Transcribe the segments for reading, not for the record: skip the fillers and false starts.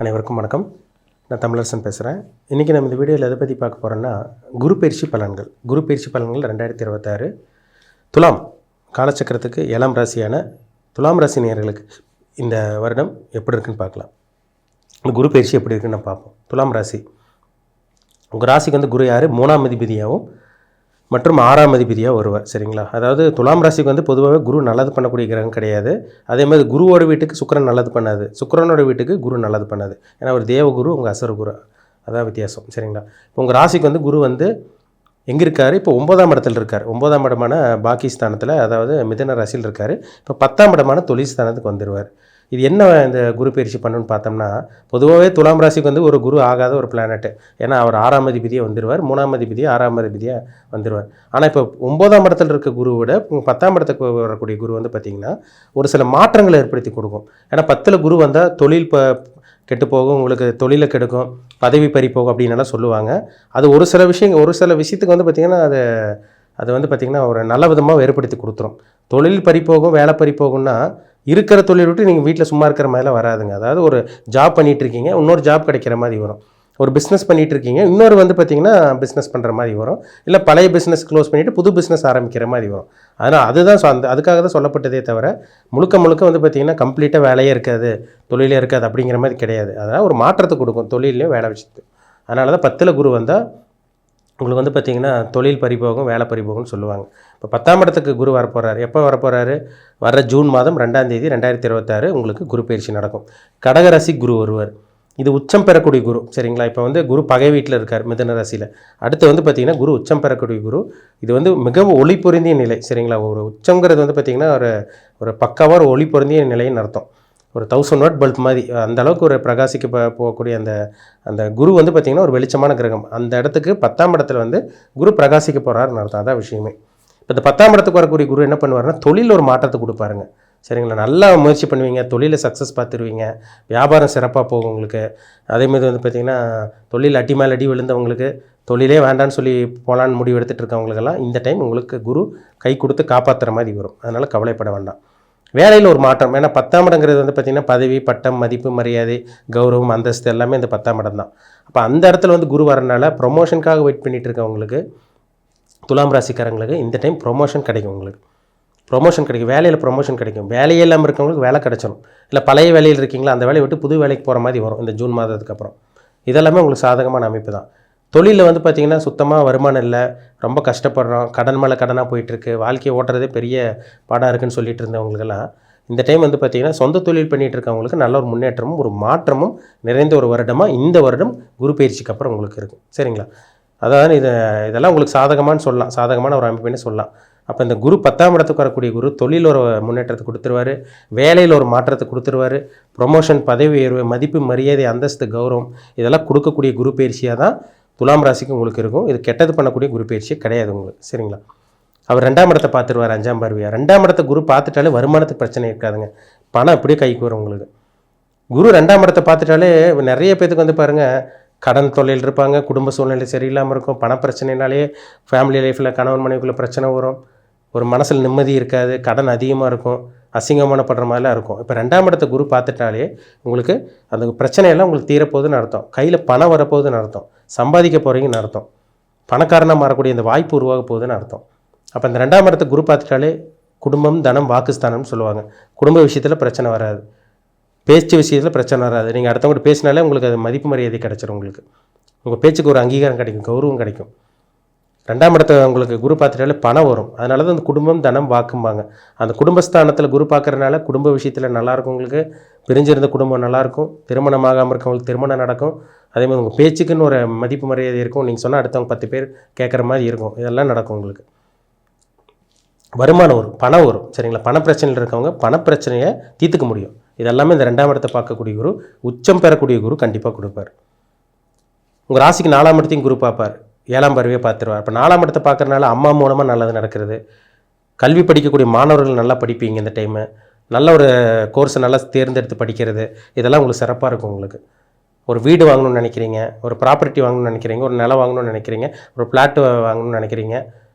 அனைவருக்கும் வணக்கம். நான் தமிழரசன் பேசுகிறேன். இன்றைக்கி நம்ம இந்த வீடியோவில் எதை பற்றி பார்க்க போகிறோன்னா, குரு பயிற்சி பலன்கள். 2026 துலாம் காலச்சக்கரத்துக்கு 7ஆம் ராசியான துலாம் ராசி நேயர்களுக்கு இந்த வருடம் எப்படி இருக்குன்னு பார்க்கலாம். குரு பயிற்சி எப்படி இருக்குன்னு நம்ம பார்ப்போம். துலாம் ராசி, உங்கள் ராசிக்கு வந்து குரு யார்? 3ஆம் அதிபதியாகவும் மற்றும் 6ஆம் அதிபதியாக வருவார். சரிங்களா? அதாவது துலாம் ராசிக்கு வந்து பொதுவாகவே குரு நல்லது பண்ணக்கூடிய கிரகம் கிடையாது. அதே மாதிரி குருவோட வீட்டுக்கு சுக்கிரன் நல்லது பண்ணாது, சுக்கிரனோட வீட்டுக்கு குரு நல்லது பண்ணாது. ஏன்னா ஒரு தேவகுரு, உங்கள் அசுர குரு, அதான் வித்தியாசம். சரிங்களா? இப்போ உங்கள் ராசிக்கு வந்து குரு வந்து எங்கே இருக்கார்? இப்போ 9ஆம் இடத்துல இருக்கார். 9ஆம் இடமான பாகிஸ்தானத்தில், அதாவது மிதன ராசியில் இருக்கார். இப்போ 10ஆம் இடமான தொழில் ஸ்தானத்துக்கு வந்துடுவார். இது என்ன இந்த குரு பயிற்சி பண்ணுன்னு பார்த்தோம்னா, பொதுவாகவே துலாம் ராசிக்கு வந்து ஒரு குரு ஆகாத ஒரு பிளானட்டு. ஏன்னா அவர் 6ஆம் அதிபதியாக வந்துடுவார், 3ஆம் அதிபதியாக 6ஆம் அதிபதியாக வந்துடுவார். ஆனால் இப்போ 9ஆம் இடத்துல இருக்க குருவை விட 10ஆம் இடத்துக்கு வரக்கூடிய குரு வந்து பார்த்திங்கன்னா ஒரு சில மாற்றங்களை ஏற்படுத்தி கொடுக்கும். ஏன்னா 10ல் குரு வந்தால் தொழில் கெட்டு போகும், உங்களுக்கு தொழிலை கெடுக்கும், பதவி பறி போகும் அப்படின்னலாம் சொல்லுவாங்க. அது ஒரு சில விஷயத்துக்கு வந்து பார்த்திங்கன்னா அது வந்து பார்த்திங்கன்னா ஒரு நல்ல விதமாக ஏற்படுத்தி கொடுத்துரும். தொழில் பறி போகும், வேலை பறி போகும்னா இருக்கிற தொழில் விட்டு நீங்கள் வீட்டில் சும்மா இருக்கிற மாதிரிலாம் வராதுங்க. அதாவது ஒரு ஜாப் பண்ணிகிட்ருக்கீங்க, இன்னொரு ஜாப் கிடைக்கிற மாதிரி வரும். ஒரு பிஸ்னஸ் பண்ணிகிட்ருக்கீங்க, இன்னொரு வந்து பார்த்திங்கன்னா பிஸ்னஸ் பண்ணுற மாதிரி வரும். இல்லை பழைய பிஸ்னஸ் க்ளோஸ் பண்ணிவிட்டு புது பிஸ்னஸ் ஆரம்பிக்கிற மாதிரி வரும். அதனால் அதுக்காக தான் சொல்லப்பட்டதே தவிர முழுக்க வந்து பார்த்திங்கன்னா கம்ப்ளீட்டாக வேலையே இருக்காது, தொழிலே இருக்காது அப்படிங்கிற மாதிரி கிடையாது. அதனால் ஒரு மாற்றத்தை கொடுக்கும் தொழிலையும் வேலை விஷயத்து. அதனால தான் 10ல் குரு வந்தால் உங்களுக்கு வந்து பார்த்திங்கன்னா தொழில் பறிபோகும், வேலை பறிபோகும்னு சொல்லுவாங்க. இப்போ 10ஆம் இடத்துக்கு குரு வரப்போகிறாரு. எப்போ வரப்போகிறாரு? வர ஜூன் மாதம் 2ஆம் தேதி 2026 உங்களுக்கு குரு பயிற்சி நடக்கும். கடகராசி குரு வருவார். இது உச்சம் பெறக்கூடிய குரு. சரிங்களா? இப்போ வந்து குரு பகை வீட்டில் இருக்கார் மிதன ராசியில். அடுத்து வந்து பார்த்திங்கன்னா குரு உச்சம் பெறக்கூடிய குரு. இது வந்து மிகவும் ஒளி பொருந்திய நிலை. சரிங்களா? ஒரு உச்சங்கிறது வந்து பார்த்திங்கன்னா ஒரு பக்காவாக ஒரு ஒளி பொருந்திய நிலைன்னு அர்த்தம். ஒரு 1000 வாட் பல்ப் மாதிரி அந்த அளவுக்கு ஒரு பிரகாசிக்க போகக்கூடிய அந்த குரு வந்து பார்த்திங்கன்னா ஒரு வெளிச்சமான கிரகம். அந்த இடத்துக்கு 10ஆம் இடத்துல வந்து குரு பிரகாசிக்க போகிறாருன்னு அர்த்தம். அதான் விஷயமே. இப்போ இந்த 10ஆம் இடத்துக்கு வரக்கூடிய குரு என்ன பண்ணுவாருன்னா தொழில் ஒரு மாற்றத்தை கொடுப்பாருங்க. சரிங்களா? நல்லா முயற்சி பண்ணுவீங்க, தொழிலில் சக்ஸஸ் பார்த்துருவீங்க, வியாபாரம் சிறப்பாக போகும் உங்களுக்கு. அதேமாதிரி வந்து பார்த்திங்கன்னா தொழில் அடி மேல் அடி விழுந்தவங்களுக்கு, தொழிலே வேண்டான்னு சொல்லி போகலான்னு முடிவு எடுத்துகிட்டு இருக்கவங்களுக்கெல்லாம் இந்த டைம் உங்களுக்கு குரு கை கொடுத்து காப்பாற்றுற மாதிரி வரும். அதனால் கவலைப்பட வேண்டாம். வேலையில் ஒரு மாற்றம். ஏன்னா 10ஆம் இடங்கிறது வந்து பார்த்திங்கன்னா பதவி, பட்டம், மதிப்பு, மரியாதை, கௌரவம், அந்தஸ்து எல்லாமே இந்த 10ஆம் இடம் தான். அப்போ அந்த இடத்துல வந்து குரு வரனால ப்ரொமோஷனுக்காக வெயிட் பண்ணிகிட்டு இருக்கவங்களுக்கு, துலாம் ராசிக்காரங்களுக்கு இந்த டைம் ப்ரொமோஷன் கிடைக்கும். உங்களுக்கு ப்ரொமோஷன் கிடைக்கும், வேலையில் ப்ரொமோஷன் கிடைக்கும். வேலையே இல்லாமல் இருக்கவங்களுக்கு வேலை கிடைச்சிடும். இல்லை பழைய வேலையில் இருக்கீங்களா, அந்த வேலையை விட்டு புது வேலைக்கு போகிற மாதிரி வரும் இந்த ஜூன் மாதத்துக்கு அப்புறம். இதெல்லாமே உங்களுக்கு சாதகமான அமைப்பு தான். தொழிலில் வந்து பார்த்திங்கன்னா சுத்தமாக வருமானம் இல்லை, ரொம்ப கஷ்டப்படுறோம், கடன் மேலே கடனாக போயிட்டுருக்கு, வாழ்க்கையை ஓட்டுறதே பெரிய பாடாக இருக்குன்னு சொல்லிட்டு இருந்தவங்களுக்கெல்லாம் இந்த டைம் வந்து பார்த்திங்கன்னா சொந்த தொழில் பண்ணிகிட்டு இருக்கவங்களுக்கு நல்ல ஒரு முன்னேற்றமும் ஒரு மாற்றமும் நிறைந்த ஒரு வருடமாக இந்த வருடம் குரு பயிற்சிக்கு அப்புறம் உங்களுக்கு இருக்கும். சரிங்களா? அதாவது இதெல்லாம் உங்களுக்கு சாதகமானு சொல்லலாம், சாதகமான ஒரு அமைப்புன்னு சொல்லலாம். அப்போ இந்த குரு 10ஆம் இடத்துக்கு வரக்கூடிய குரு தொழில் ஒரு முன்னேற்றத்தை கொடுத்துருவார், வேலையில் ஒரு மாற்றத்தை கொடுத்துருவார், ப்ரொமோஷன், பதவி உயர்வு, மதிப்பு, மரியாதை, அந்தஸ்து, கௌரவம் இதெல்லாம் கொடுக்கக்கூடிய குரு பயிற்சியாக தான் துலாம் ராசிக்கு உங்களுக்கு இருக்கும். இது கெட்டது பண்ணக்கூடிய குரு பயிற்சியே கிடையாது உங்களுக்கு. சரிங்களா? அவர் 2ஆம் இடத்தை பார்த்துருவார், 5ஆம் பார்வையாக. 2ஆம் இடத்தை குரு பார்த்துட்டாலே வருமானத்துக்கு பிரச்சனை இருக்காதுங்க, பணம் அப்படியே கைக்கு வரும் உங்களுக்கு. குரு 2ஆம் இடத்தை பார்த்துட்டாலே நிறைய பேத்துக்கு வந்து பாருங்கள் கடன் தொழில் இருப்பாங்க, குடும்ப சூழ்நிலை சரியில்லாமல் இருக்கும், பணப்பிரச்சனைனாலே ஃபேமிலி லைஃப்பில் கணவன் மனைவிக்குள்ளே பிரச்சனை வரும், ஒரு மனசில் நிம்மதி இருக்காது, கடன் அதிகமாக இருக்கும், அசிங்கமானப்படுற மாதிரிலாம் இருக்கும். இப்போ 2ஆம் இடத்தை குரு பார்த்துட்டாலே உங்களுக்கு அந்த பிரச்சனையெல்லாம் உங்களுக்கு தீரப்போகுதுன்னு அர்த்தம். கையில் பணம் வரப்போகுதுன்னு அர்த்தம், சம்பாதிக்க போகிறீங்கன்னு அர்த்தம், பணக்காரனாக மாறக்கூடிய இந்த வாய்ப்பு உருவாக போகுதுன்னு அர்த்தம். அப்போ இந்த 2ஆம் இடத்தை குரு பார்த்துட்டாலே குடும்பம், தனம், வாக்குஸ்தானம்னு சொல்லுவாங்க. குடும்ப விஷயத்தில் பிரச்சனை வராது, பேச்சு விஷயத்தில் பிரச்சனை வராது. நீங்கள் அடுத்தவங்க பேசினாலே உங்களுக்கு அது மதிப்பு மரியாதை கிடச்சிரும். உங்களுக்கு உங்கள் பேச்சுக்கு ஒரு அங்கீகாரம் கிடைக்கும், கௌரவம் கிடைக்கும். 2ஆம் இடத்தை உங்களுக்கு குரு பார்த்துட்டாலே பணம் வரும். அதனால தான் அந்த குடும்பம், தனம், வாக்கும்பாங்க. அந்த குடும்பஸ்தானத்தில் குரு பார்க்குறதுனால குடும்ப விஷயத்தில் நல்லாயிருக்கும், உங்களுக்கு பிரிஞ்சிருந்த குடும்பம் நல்லாயிருக்கும், திருமணமாகாமல் இருக்கவங்களுக்கு திருமணம் நடக்கும். அதேமாதிரி உங்கள் பேச்சுக்குன்னு ஒரு மதிப்பு மரியாதை இருக்கும், நீங்கள் சொன்னால் அடுத்தவங்க 10 பேர் கேட்குற மாதிரி இருக்கும். இதெல்லாம் நடக்கும் உங்களுக்கு. வருமானம் வரும், பணம் வரும். சரிங்களா? பணப்பிரச்சனையில் இருக்கவங்க பணப்பிரச்சனையை தீர்த்துக்க முடியும். இதெல்லாமே இந்த 2ஆம் இடத்தை பார்க்கக்கூடிய குரு, உச்சம் பெறக்கூடிய குரு கண்டிப்பாக கொடுப்பார். உங்கள் ராசிக்கு 4ஆம் இடத்தையும் குரு பார்ப்பார், 7ஆம் பார்வையை பார்த்துருவார். இப்போ 4ஆம் இடத்தை பார்க்குறதுனால அம்மா மூலமாக நல்லது நடக்கிறது, கல்வி படிக்கக்கூடிய மாணவர்கள் நல்லா படிப்பீங்க இந்த டைமு, நல்ல ஒரு கோர்ஸை நல்லா தேர்ந்தெடுத்து படிக்கிறது, இதெல்லாம் உங்களுக்கு சிறப்பாக இருக்கும். உங்களுக்கு ஒரு வீடு வாங்கணும்னு நினைக்கிறீங்க, ஒரு ப்ராப்பர்ட்டி வாங்கணும்னு நினைக்கிறீங்க, ஒரு நிலம் வாங்கணும்னு நினைக்கிறீங்க, ஒரு பிளாட்டு வாங்கணும்னு நினைக்கிறீங்க,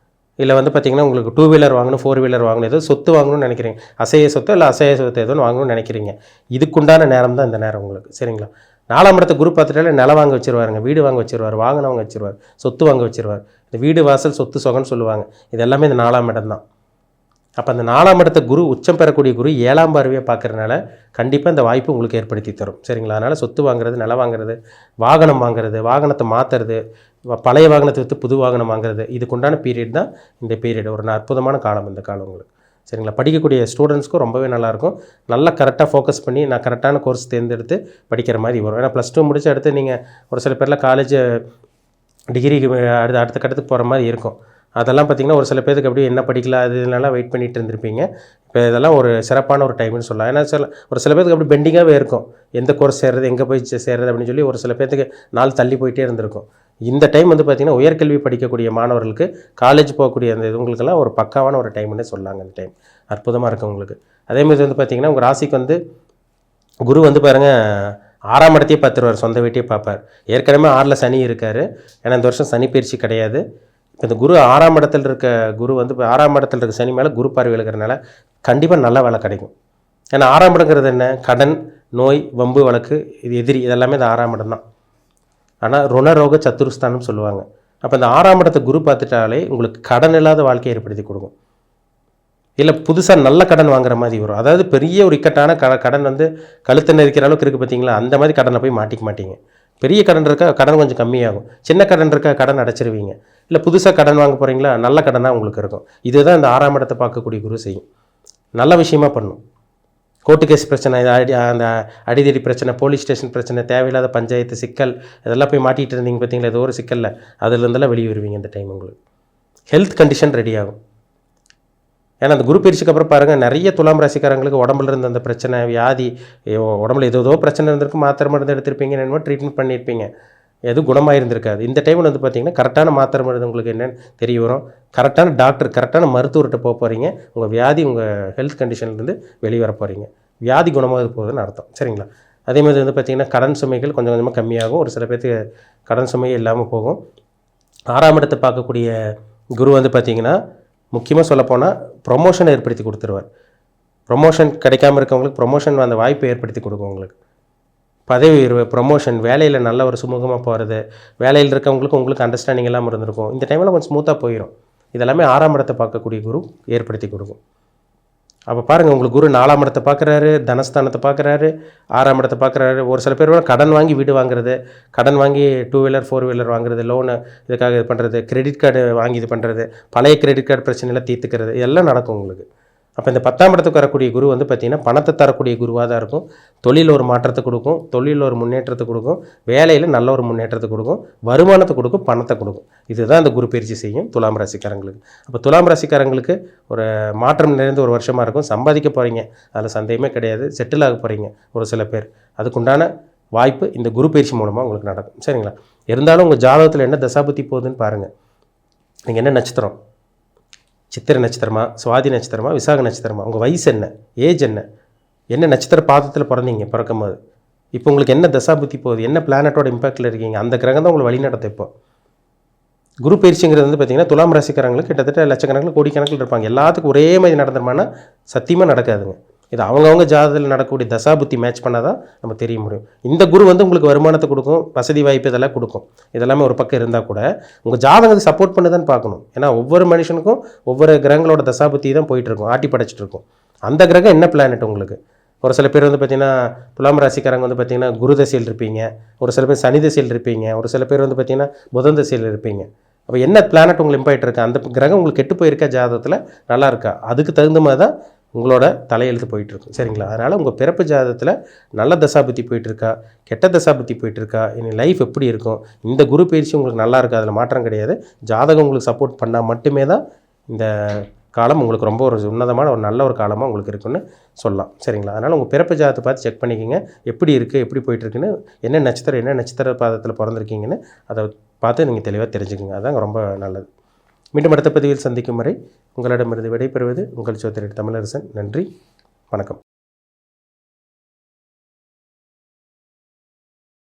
இல்லை வந்து பார்த்திங்கன்னா உங்களுக்கு 2 வீலர் வாங்கணும், 4 வீலர் வாங்கணும், ஏதோ சொத்து வாங்கணும்னு நினைக்கிறீங்க, அசைய சொத்து இல்லை அசைய சொத்து ஏதோ வாங்கணும்னு நினைக்கிறீங்க, இதுக்குண்டான நேரம் தான் இந்த நேரம் உங்களுக்கு. சரிங்களா? 4ஆம் இடத்தை குரு பார்த்துட்டாலே நிலம் வாங்க வச்சிருவாருங்க, வீடு வாங்க வச்சிருவார், வாகனம் வாங்க வச்சிருவார், சொத்து வாங்க வச்சிருவார். இந்த வீடு வாசல் சொத்து சொகன்னு சொல்லுவாங்க. இது எல்லாமே இந்த 4ஆம் இடம் தான். அப்போ அந்த 4ஆம் இடத்தை குரு உச்சம் பெறக்கூடிய குரு 7ஆம் பார்வையை பார்க்குறதுனால கண்டிப்பாக இந்த வாய்ப்பு உங்களுக்கு ஏற்படுத்தி தரும். சரிங்களா? அதனால் சொத்து வாங்குறது, நிலம் வாங்குறது, வாகனம் வாங்குறது, வாகனத்தை மாற்றுறது, பழைய வாகனத்தை விற்று புது வாகனம் வாங்குறது, இதுக்குண்டான பீரியட் தான் இந்த பீரியட். ஒரு அற்புதமான காலம் இந்த காலம் உங்களுக்கு. சரிங்களா? படிக்கக்கூடிய ஸ்டூடெண்ட்ஸ்க்கும் ரொம்பவே நல்லாயிருக்கும். நல்லா கரெக்டாக ஃபோக்கஸ் பண்ணி நான் கரெக்டான கோர்ஸ் தேர்ந்தெடுத்து படிக்கிற மாதிரி வரும். ஏன்னா +2 முடிச்சு அடுத்து நீங்கள் ஒரு சில பேரில் காலேஜ் டிகிரிக்கு அடுத்த கட்டத்துக்கு போகிற மாதிரி இருக்கும். அதெல்லாம் பார்த்திங்கன்னா ஒரு சில பேருக்கு அப்படியே என்ன படிக்கலாம் அதனால வெயிட் பண்ணிகிட்டு இருந்திருப்பீங்க. இப்போ இதெல்லாம் ஒரு சிறப்பான ஒரு டைம்னு சொல்லலாம். ஏன்னா ஒரு சில பேருக்கு அப்படி பெண்டிங்காகவே இருக்கும். எந்த கோர்ஸ் சேர்றது, எங்கே போய் சேர்றது அப்படின்னு சொல்லி ஒரு சில பேருக்கு நாள் தள்ளி போயிட்டே இருந்திருக்கும். இந்த டைம் வந்து பார்த்திங்கன்னா உயர்கல்வி படிக்கக்கூடிய மாணவர்களுக்கு, காலேஜ் போகக்கூடிய அந்த இவங்களுக்கெல்லாம் ஒரு பக்காவான ஒரு டைம்னே சொல்லாங்க. இந்த டைம் அற்புதமாக இருக்கும் உங்களுக்கு. அதேமாதிரி வந்து பார்த்திங்கன்னா உங்கள் ராசிக்கு வந்து குரு வந்து பாருங்கள் 6ஆம் இடத்தையே பார்த்துருவார், சொந்த வீட்டையே பார்ப்பார். ஏற்கனவே 6ல் சனி இருக்கார். ஏன்னா இந்த வருஷம் சனி பயிற்சி கிடையாது. இப்போ இந்த குரு 6ஆம் இடத்துல இருக்க குரு வந்து இப்போ 6ஆம் இடத்துல இருக்க சனி மேலே குரு பார்வை இருக்கிறனால கண்டிப்பாக நல்ல வேலை கிடைக்கும். ஏன்னா 6ஆம் இடங்கிறது என்ன? கடன், நோய், வம்பு, வழக்கு, இது எதிரி, இதெல்லாமே இந்த 6ஆம் இடம் தான். ஆனால் ருணரோக சத்துருஸ்தானம் சொல்லுவாங்க. அப்போ இந்த 6ஆம் இடத்தை குரு பார்த்துட்டாலே உங்களுக்கு கடன் இல்லாத வாழ்க்கையை ஏற்படுத்தி கொடுக்கும். இல்லை புதுசாக நல்ல கடன் வாங்குற மாதிரி வரும். அதாவது பெரிய ஒரு இக்கட்டான கடன் வந்து கழுத்தை நெரிக்கிற அளவுக்கு இருக்குது பார்த்தீங்களா, அந்த மாதிரி கடனை போய் மாட்டிக்க மாட்டீங்க. பெரிய கடன் இருக்கா கடன் கொஞ்சம் கம்மியாகும், சின்ன கடன் இருக்கா கடன் அடைச்சிருவீங்க. இல்லை புதுசாக கடன் வாங்க போகிறீங்களா, நல்ல கடனாக உங்களுக்கு இருக்கும். இதுதான் இந்த 6ஆம் இடத்தை பார்க்கக்கூடிய குரு செய்யும். நல்ல விஷயமா பண்ணும். கோர்ட்டு கேஸ் பிரச்சனை, அந்த அடிதடி பிரச்சனை, போலீஸ் ஸ்டேஷன் பிரச்சனை, தேவையில்லாத பஞ்சாயத்து சிக்கல், இதெல்லாம் போய் மாட்டிகிட்டு இருந்தீங்க பார்த்தீங்களா, ஏதோ ஒரு சிக்கலில் அதுலேருந்தெல்லாம் வெளியே வருவீங்க. இந்த டைம் உங்களுக்கு ஹெல்த் கண்டிஷன் ரெடி ஆகும். ஏன்னா அந்த குரு பயிற்சிக்கு அப்புறம் பாருங்கள், நிறைய துலாம் ராசிக்காரங்களுக்கு உடம்புல இருந்த அந்த பிரச்சனை, வியாதி, உடம்புல ஏதோ பிரச்சனை இருந்திருக்கு, மாத்திரை மருந்து எடுத்திருப்பீங்க, என்னமோ ட்ரீட்மெண்ட் பண்ணியிருப்பீங்க, எதுவும் குணமாக இருந்திருக்காது. இந்த டைமில் வந்து பார்த்திங்கன்னா கரெக்டான மாத்திரை மருந்து உங்களுக்கு என்னென்னு தெரிய வரும். கரெக்டான டாக்டர், கரெக்டான மருத்துவர்கிட்ட போக போகிறீங்க. உங்கள் வியாதி, உங்கள் ஹெல்த் கண்டிஷன்லேருந்து வெளியே வர போகிறீங்க. வியாதி குணமாக போகுதுன்னு அர்த்தம். சரிங்களா? அதேமாதிரி வந்து பார்த்திங்கன்னா கடன் சுமைகள் கொஞ்சம் கொஞ்சமாக கம்மியாகும். ஒரு சில பேருக்கு கடன் சுமையே இல்லாமல் போகும். 6ஆம் இடத்தை பார்க்கக்கூடிய குரு வந்து பார்த்திங்கன்னா முக்கியமாக சொல்லப்போனால் ப்ரொமோஷனை ஏற்படுத்தி கொடுத்துருவார். ப்ரொமோஷன் கிடைக்காமல் இருக்கவங்களுக்கு ப்ரொமோஷன் அந்த வாய்ப்பை ஏற்படுத்தி கொடுக்கும். உங்களுக்கு பதவி உயர்வு, ப்ரொமோஷன், வேலையில் நல்ல ஒரு சுமூகமாக போகிறது, வேலையில் இருக்கவங்களுக்கு உங்களுக்கு அண்டர்ஸ்டாண்டிங் எல்லாம் இருந்திருக்கும். இந்த டைமில் கொஞ்சம் ஸ்மூத்தாக போயிடும். இதெல்லாமே 6ஆம் இடத்தை பார்க்கக்கூடிய குரு ஏற்படுத்தி கொடுக்கும். அப்போ பாருங்கள், உங்களுக்கு குரு 4ஆம் இடத்தை பார்க்குறாரு, தனஸ்தானத்தை பார்க்குறாரு, 6ஆம் இடத்தை பார்க்குறாரு. ஒரு சில பேர் கடன் வாங்கி வீடு வாங்குறது, கடன் வாங்கி 2 வீலர் 4 வீலர் வாங்குறது, லோனு இதுக்காக இது பண்ணுறது, கிரெடிட் கார்டு வாங்கி இது பண்ணுறது, பழைய கிரெடிட் கார்டு பிரச்சனைலாம் தீர்த்துக்கிறது, இதெல்லாம் நடக்கும் உங்களுக்கு. அப்போ இந்த 10ஆம் இடத்துக்கு வரக்கூடிய குரு வந்து பார்த்திங்கன்னா பணத்தை தரக்கூடிய குருவாக தான் இருக்கும். தொழில் ஒரு மாற்றத்தை கொடுக்கும், தொழில் ஒரு முன்னேற்றத்தை கொடுக்கும், வேலையில் நல்ல ஒரு முன்னேற்றத்தை கொடுக்கும், வருமானத்தை கொடுக்கும், பணத்தை கொடுக்கும். இதுதான் இந்த குரு பயிற்சி செய்யும் துலாம் ராசிக்காரங்களுக்கு. அப்போ துலாம் ராசிக்காரங்களுக்கு ஒரு மாற்றம் நிறைந்த ஒரு வருஷமாக இருக்கும். சம்பாதிக்க போகிறீங்க, அதில் சந்தேகமே கிடையாது. செட்டில் ஆக போகிறீங்க ஒரு சில பேர். அதுக்குண்டான வாய்ப்பு இந்த குரு பயிற்சி மூலமாக உங்களுக்கு நடக்கும். சரிங்களா? இருந்தாலும் உங்கள் ஜாதகத்தில் என்ன தசாபுத்தி போகுதுன்னு பாருங்கள். நீங்கள் என்ன நட்சத்திரம், சித்திரை நட்சத்திரமா, சுவாதி நட்சத்திரமா, விசாக நட்சத்திரமா, உங்கள் வயசு என்ன, ஏஜ் என்ன, என்ன நட்சத்திர பாதத்தில் பிறந்தீங்க, பிறக்கும் போது இப்போ உங்களுக்கு என்ன தசாபுத்தி போகுது, என்ன பிளானட்டோட இம்பாக்டில் இருக்கீங்க, அந்த கிரகம் தான் உங்களை வழிநடத்த. இப்போ குரு பயிற்சிங்கிறது வந்து பார்த்திங்கன்னா துலாம் ராசிக்காரங்களுக்கு கிட்டத்தட்ட லட்சக்கணக்கில் கோடிக்கணக்கில் இருப்பாங்க. எல்லாத்துக்கும் ஒரே மாதிரி நடந்துருமானா சத்தியமாக நடக்காதுங்க. இது அவங்கவுங்க ஜாதகத்தில் நடக்கக்கூடிய தசாபுத்தி மேட்ச் பண்ணால் தான் நம்ம தெரிய முடியும். இந்த குரு வந்து உங்களுக்கு வருமானத்தை கொடுக்கும், வசதி வாய்ப்பு இதெல்லாம் கொடுக்கும். இதெல்லாமே ஒரு பக்கம் இருந்தால் கூட உங்கள் ஜாதகத்தை சப்போர்ட் பண்ணுதான்னு பார்க்கணும். ஏன்னா ஒவ்வொரு மனுஷனுக்கும் ஒவ்வொரு கிரகங்களோட தசாபுத்தி தான் போயிட்டுருக்கும், ஆட்டி படைச்சிட்டு இருக்கும். அந்த கிரகம் என்ன பிளானட் உங்களுக்கு. ஒரு சில பேர் வந்து பார்த்திங்கன்னா துலாம் ராசிக்காரங்க வந்து பார்த்திங்கன்னா குரு தசையில் இருப்பீங்க, ஒரு சில பேர் சனி தசையில் இருப்பீங்க, ஒரு சில பேர் வந்து பார்த்திங்கன்னா புதன் தசையில் இருப்பீங்க. அப்போ என்ன பிளானட் உங்களுக்கு இம்பாக்ட் இருக்கா, அந்த கிரகம் உங்களுக்கு கெட்டு போயிருக்கா, ஜாதகத்தில் நல்லா இருக்கா, அதுக்கு தகுந்த மாதிரி தான் உங்களோட தலையெழுத்து போயிட்டுருக்கும். சரிங்களா? அதனால் உங்கள் பிறப்பு ஜாதகத்தில் நல்ல தசாபுத்தி போயிட்டுருக்கா, கெட்ட தசாபுத்தி போயிட்டுருக்கா, இனி லைஃப் எப்படி இருக்கும், இந்த குரு பயிற்சி உங்களுக்கு நல்லா இருக்கா, அதில் மாற்றம் கிடையாது. ஜாதகம் உங்களுக்கு சப்போர்ட் பண்ணால் மட்டுமே தான் இந்த காலம் உங்களுக்கு ரொம்ப ஒரு உன்னதமான ஒரு நல்ல ஒரு காலமாக உங்களுக்கு இருக்குன்னு சொல்லலாம். சரிங்களா? அதனால் உங்கள் பிறப்பு ஜாதகத்தை பார்த்து செக் பண்ணிக்கோங்க, எப்படி இருக்குது, எப்படி போயிட்டுருக்குன்னு, என்ன நட்சத்திர பாதத்தில் பிறந்திருக்கீங்கன்னு அதை பார்த்து நீங்கள் தெளிவாக தெரிஞ்சுக்கோங்க. அதுதான் ரொம்ப நல்லது. மீண்டும் அடுத்த பதிவில் சந்திக்கும் வரை உங்களிடமிருந்து விடைபெறுவது உங்கள் ஜோதிடர் தமிழரசன். நன்றி, வணக்கம்.